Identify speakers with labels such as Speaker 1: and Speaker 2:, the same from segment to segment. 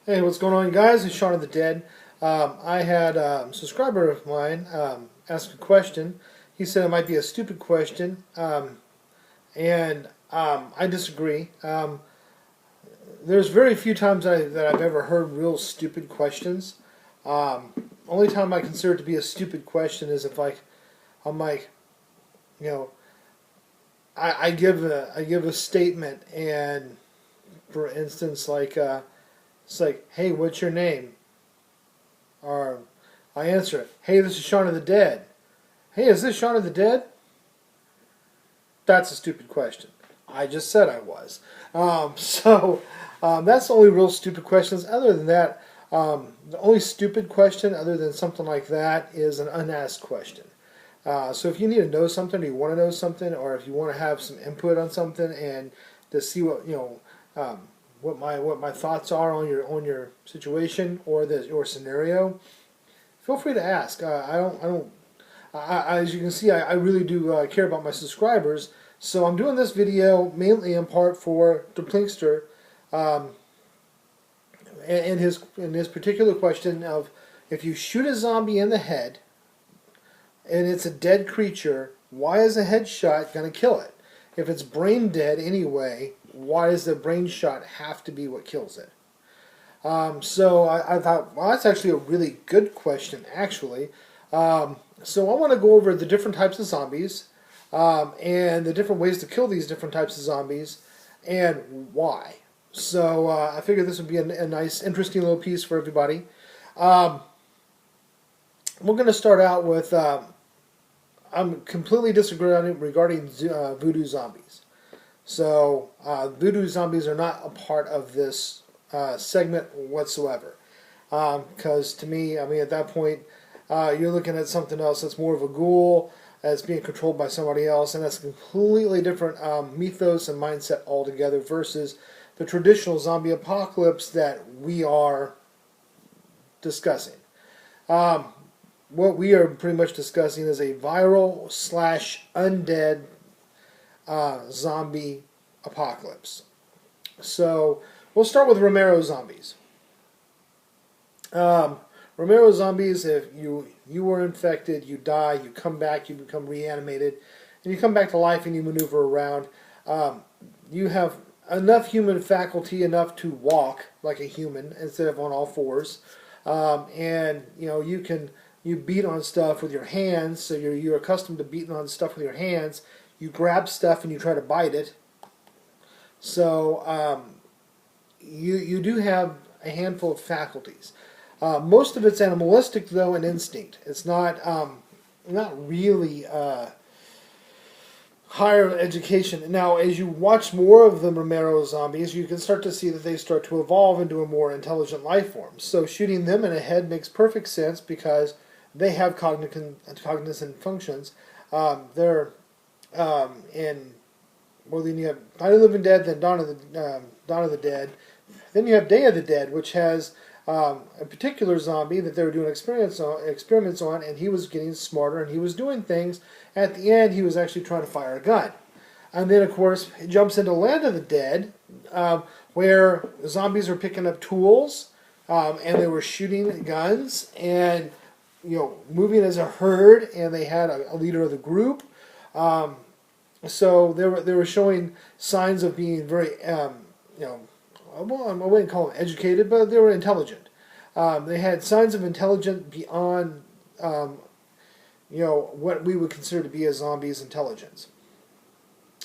Speaker 1: Hey, what's going on, guys? It's Shaun of the Dead. I had a subscriber of mine ask a question. He said it might be a stupid question, and I disagree. There's very few times that I've ever heard real stupid questions. Only time I consider it to be a stupid question is if I'm like, you know, I give a statement, and for instance, it's like, hey, what's your name? Or I answer it, hey, this is Shaun of the Dead. Hey, is this Shaun of the Dead? That's a stupid question. I just said I was. That's the only real stupid questions. Other than that, the only stupid question, other than something like that, is an unasked question. So if you need to know something, or you want to know something, or if you want to have some input on something, and to see what my thoughts are on your situation or your scenario, feel free to ask. As you can see, I really do care about my subscribers. So I'm doing this video mainly in part for the Plinkster, and his particular question of, if you shoot a zombie in the head and it's a dead creature, why is a headshot going to kill it? If it's brain dead anyway, why does the brain shot have to be what kills it? I thought, well, that's actually a really good question, actually. So I want to go over the different types of zombies, and the different ways to kill these different types of zombies, and why. So I figured this would be a nice, interesting little piece for everybody. We're going to start out with, I'm completely disagreeing regarding voodoo zombies. So voodoo zombies are not a part of this segment whatsoever. Because to me, I mean, at that point, you're looking at something else that's more of a ghoul that's being controlled by somebody else, and that's a completely different mythos and mindset altogether versus the traditional zombie apocalypse that we are discussing. What we are pretty much discussing is a viral / undead zombie apocalypse. So we'll start with Romero zombies. Romero zombies, if you were infected, you die, you come back, you become reanimated, and you come back to life and you maneuver around. You have enough human faculty, enough to walk like a human instead of on all fours, and you beat on stuff with your hands, so you're accustomed to beating on stuff with your hands. You grab stuff and you try to bite it. So you do have a handful of faculties. Most of it's animalistic, though, and instinct. It's not really higher education. Now, as you watch more of the Romero zombies, you can start to see that they start to evolve into a more intelligent life form. So shooting them in the head makes perfect sense because they have cognizant functions. They're then you have Night of the Living Dead, then Dawn of the Dead. Then you have Day of the Dead, which has a particular zombie that they were doing experiments on, and he was getting smarter and he was doing things. At the end, he was actually trying to fire a gun. And then, of course, it jumps into Land of the Dead, where zombies are picking up tools, and they were shooting guns, and moving as a herd, and they had a leader of the group. So they were showing signs of being very, well, I wouldn't call them educated, but they were intelligent. They had signs of intelligence beyond, what we would consider to be a zombie's intelligence.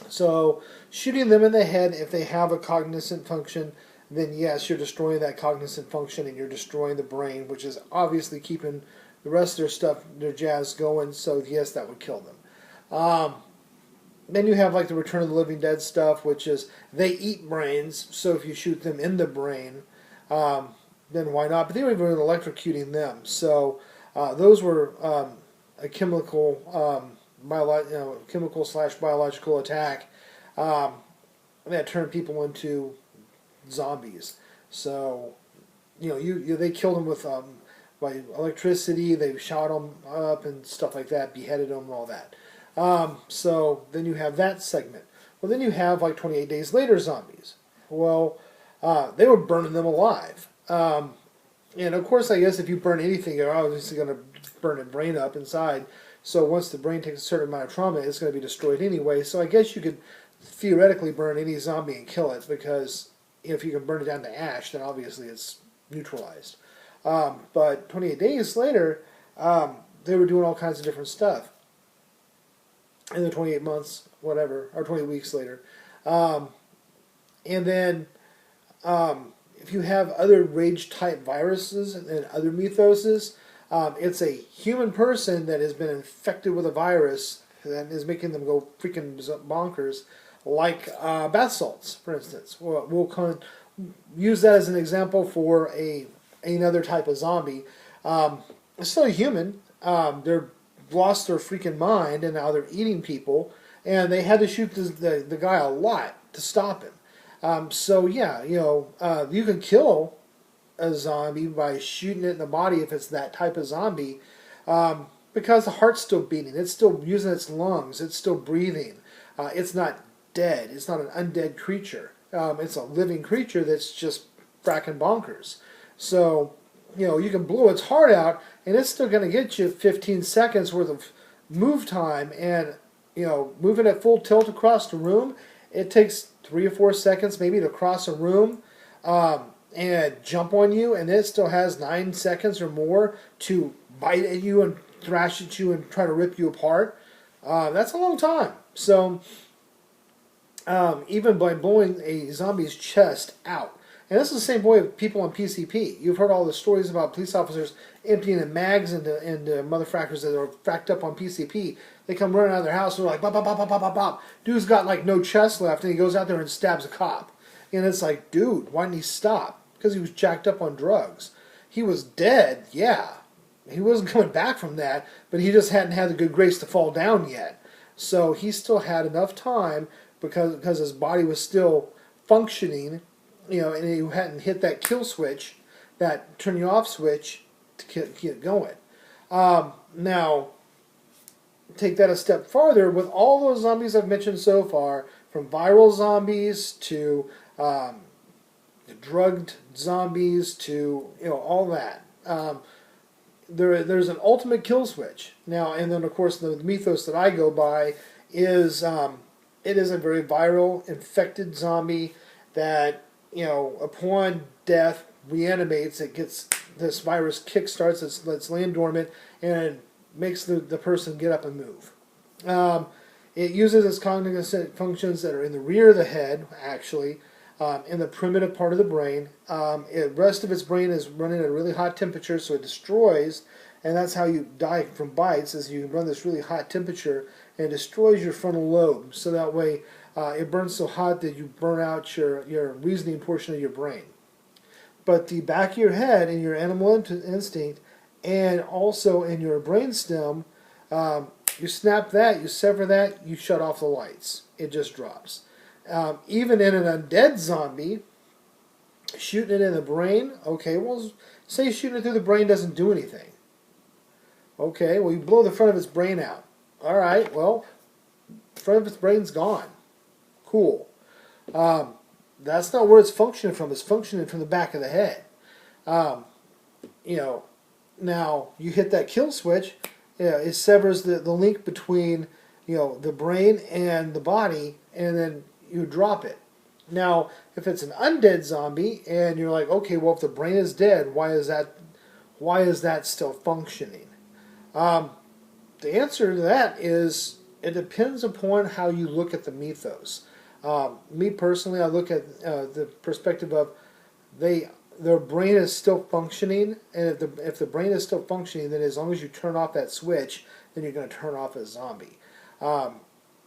Speaker 1: So shooting them in the head, if they have a cognizant function, then yes, you're destroying that cognizant function and you're destroying the brain, which is obviously keeping the rest of their stuff, their jazz going, so yes, that would kill them. Then you have like the Return of the Living Dead stuff, which is they eat brains, so if you shoot them in the brain, then why not? But they were even electrocuting them, so those were a chemical / biological attack that turned people into zombies. So they killed them with by electricity. They shot them up and stuff like that, beheaded them and all that. So then you have that segment. Well, then you have like 28 Days Later zombies. Well, they were burning them alive. And of course, I guess if you burn anything, you're obviously going to burn a brain up inside. So once the brain takes a certain amount of trauma, it's going to be destroyed anyway. So I guess you could theoretically burn any zombie and kill it, because if you can burn it down to ash, then obviously it's neutralized. But 28 days later, they were doing all kinds of different stuff. In the 28 months, whatever, or 20 weeks later. And then if you have other rage-type viruses and other mythoses, it's a human person that has been infected with a virus that is making them go freaking bonkers, like bath salts, for instance. We'll use that as an example for another type of zombie. It's still a human. They're lost their freaking mind, and now they're eating people, and they had to shoot the guy a lot to stop him. So yeah, you can kill a zombie by shooting it in the body if it's that type of zombie, because the heart's still beating, it's still using its lungs, it's still breathing. It's not dead. It's not an undead creature. It's a living creature that's just fracking bonkers. So you can blow its heart out, and it's still going to get you 15 seconds worth of move time. And moving at full tilt across the room, it takes 3 or 4 seconds maybe to cross a room and jump on you, and it still has 9 seconds or more to bite at you and thrash at you and try to rip you apart. That's a long time. So even by blowing a zombie's chest out. And this is the same way with people on PCP. You've heard all the stories about police officers emptying the mags into motherfuckers that are fracked up on PCP. They come running out of their house and they're like, bop, bop, bop, bop, bop, bop, bop. Dude's got like no chest left, and he goes out there and stabs a cop. And it's like, dude, why didn't he stop? Because he was jacked up on drugs. He was dead, yeah. He wasn't coming back from that, but he just hadn't had the good grace to fall down yet. So he still had enough time because his body was still functioning, and he hadn't hit that kill switch, that turn you off switch to get going. Now, take that a step farther. With all those zombies I've mentioned so far, from viral zombies to drugged zombies to all that, there's an ultimate kill switch. Now, and then of course the mythos that I go by is it is a very viral, infected zombie that upon death reanimates. It gets this virus kickstarts that's laying dormant and makes the person get up and move. It uses its cognitive functions that are in the rear of the head, actually, in the primitive part of the brain. The rest of its brain is running at a really hot temperature, so it destroys, and that's how you die from bites, is you run this really hot temperature, and it destroys your frontal lobe, so that way it burns so hot that you burn out your reasoning portion of your brain. But the back of your head and your animal instinct, and also in your brainstem, you snap that, you sever that, you shut off the lights. It just drops. Even in an undead zombie, shooting it in the brain, okay, well, say shooting it through the brain doesn't do anything. Okay, well, you blow the front of its brain out. All right, well, the front of its brain's gone. Cool. That's not where it's functioning from. It's functioning from the back of the head. Now you hit that kill switch, it severs the link between the brain and the body, and then you drop it. Now, if it's an undead zombie, and you're like, okay, well, if the brain is dead, why is that still functioning? The answer to that is it depends upon how you look at the mythos. Me personally, I look at the perspective of their brain is still functioning, and if the brain is still functioning, then as long as you turn off that switch, then you're going to turn off a zombie.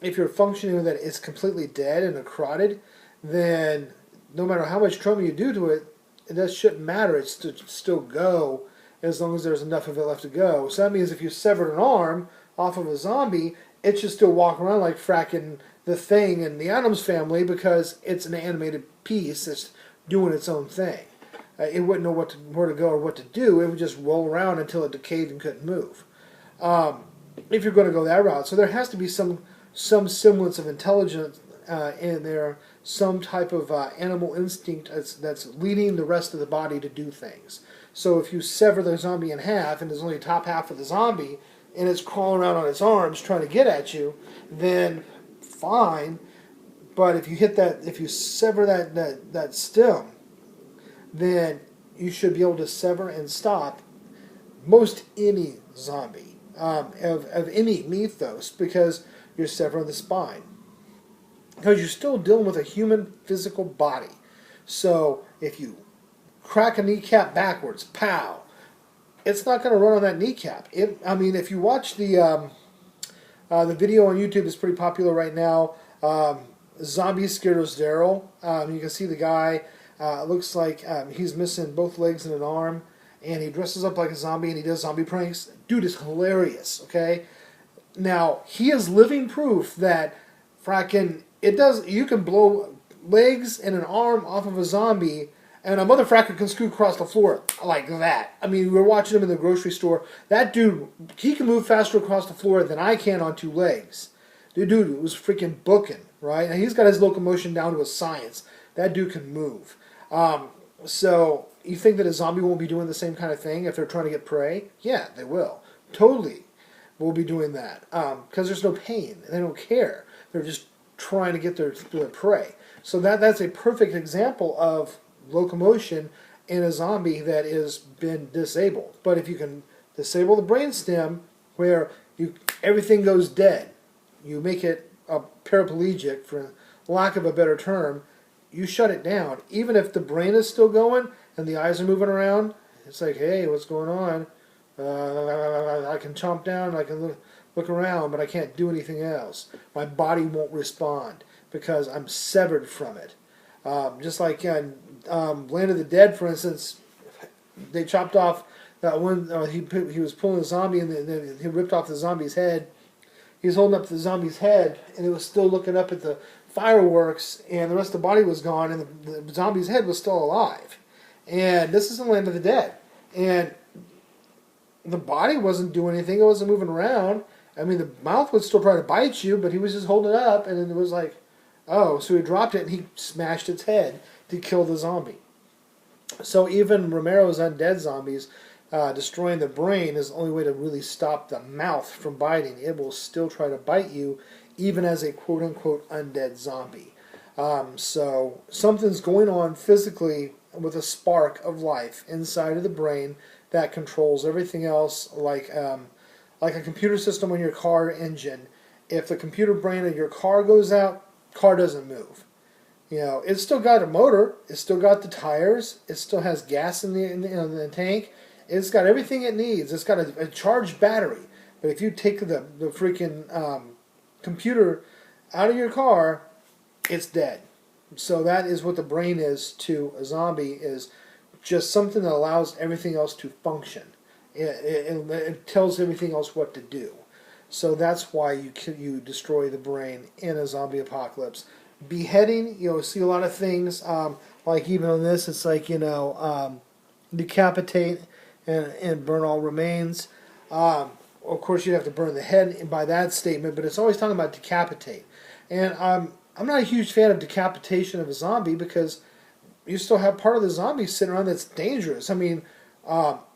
Speaker 1: If you're functioning with it, it's completely dead and necrotic, then no matter how much trauma you do to it, that shouldn't matter. It's to still go as long as there's enough of it left to go. So that means if you severed an arm off of a zombie, it should still walk around like fracking the Thing in the Addams Family, because it's an animated piece that's doing its own thing. It wouldn't know where to go or what to do. It would just roll around until it decayed and couldn't move. If you're going to go that route, so there has to be some semblance of intelligence in there some type of animal instinct that's leading the rest of the body to do things. So if you sever the zombie in half and there's only the top half of the zombie and it's crawling around on its arms trying to get at you, then fine. But if you sever that stem, then you should be able to sever and stop most any zombie of any mythos, because you're severing the spine. Because you're still dealing with a human physical body. So if you crack a kneecap backwards, pow, it's not going to run on that kneecap. If you watch the video on YouTube, is pretty popular right now. Zombie Scares Daryl. You can see the guy. Looks like he's missing both legs and an arm, and he dresses up like a zombie and he does zombie pranks. Dude is hilarious. Okay, now he is living proof that you can blow legs and an arm off of a zombie, and a motherfucker can scoot across the floor like that. I mean, we were watching him in the grocery store. That dude, he can move faster across the floor than I can on 2 legs. Dude was freaking booking, right? And he's got his locomotion down to a science. That dude can move. So you think that a zombie won't be doing the same kind of thing if they're trying to get prey? Yeah, they will. Totally will be doing that. Because there's no pain. They don't care. They're just trying to get their prey. So that's a perfect example of locomotion in a zombie that has been disabled. But if you can disable the brainstem where everything goes dead, you make it a paraplegic, for lack of a better term, you shut it down. Even if the brain is still going and the eyes are moving around, it's like, hey, what's going on? I can chomp down, I can look around, but I can't do anything else. My body won't respond because I'm severed from it. Just like in Land of the Dead, for instance, they chopped off that one. He was pulling a zombie, and then he ripped off the zombie's head. He was holding up the zombie's head, and it was still looking up at the fireworks, and the rest of the body was gone, and the zombie's head was still alive. And this is in Land of the Dead, and the body wasn't doing anything. It wasn't moving around. I mean, the mouth would still try to bite you, but he was just holding it up, and then it was like, oh, so he dropped it, and he smashed its head to kill the zombie. So even Romero's undead zombies, destroying the brain is the only way to really stop the mouth from biting. It will still try to bite you, even as a quote-unquote undead zombie. So something's going on physically with a spark of life inside of the brain that controls everything else, like a computer system on your car engine. If the computer brain of your car goes out, car doesn't move. You know, it's still got a motor, it's still got the tires, it still has gas in the tank, it's got everything it needs, it's got a charged battery. But if you take the freaking computer out of your car, it's dead. So that is what the brain is to a zombie, is just something that allows everything else to function. It tells everything else what to do. So that's why you destroy the brain in a zombie apocalypse. Beheading, see a lot of things, like even on this, it's like, decapitate and burn all remains. Of course, you'd have to burn the head by that statement, but it's always talking about decapitate. And I'm not a huge fan of decapitation of a zombie, because you still have part of the zombie sitting around that's dangerous. I mean,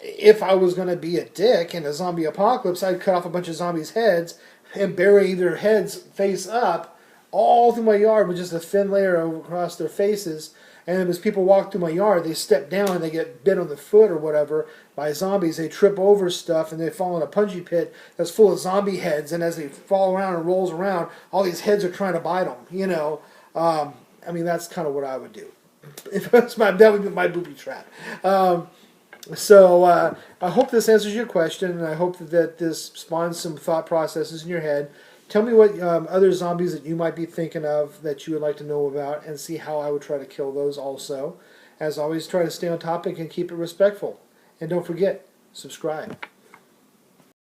Speaker 1: if I was going to be a dick in a zombie apocalypse, I'd cut off a bunch of zombies' heads and bury their heads face up all through my yard with just a thin layer across their faces. And then as people walk through my yard, they step down and they get bit on the foot or whatever by zombies. They trip over stuff and they fall in a punji pit that's full of zombie heads. And as they fall around and rolls around, all these heads are trying to bite them. I mean, that's kind of what I would do. That would be my booby trap. So I hope this answers your question, and I hope that this spawns some thought processes in your head. Tell me what other zombies that you might be thinking of that you would like to know about, and see how I would try to kill those also. As always, try to stay on topic and keep it respectful. And don't forget, subscribe.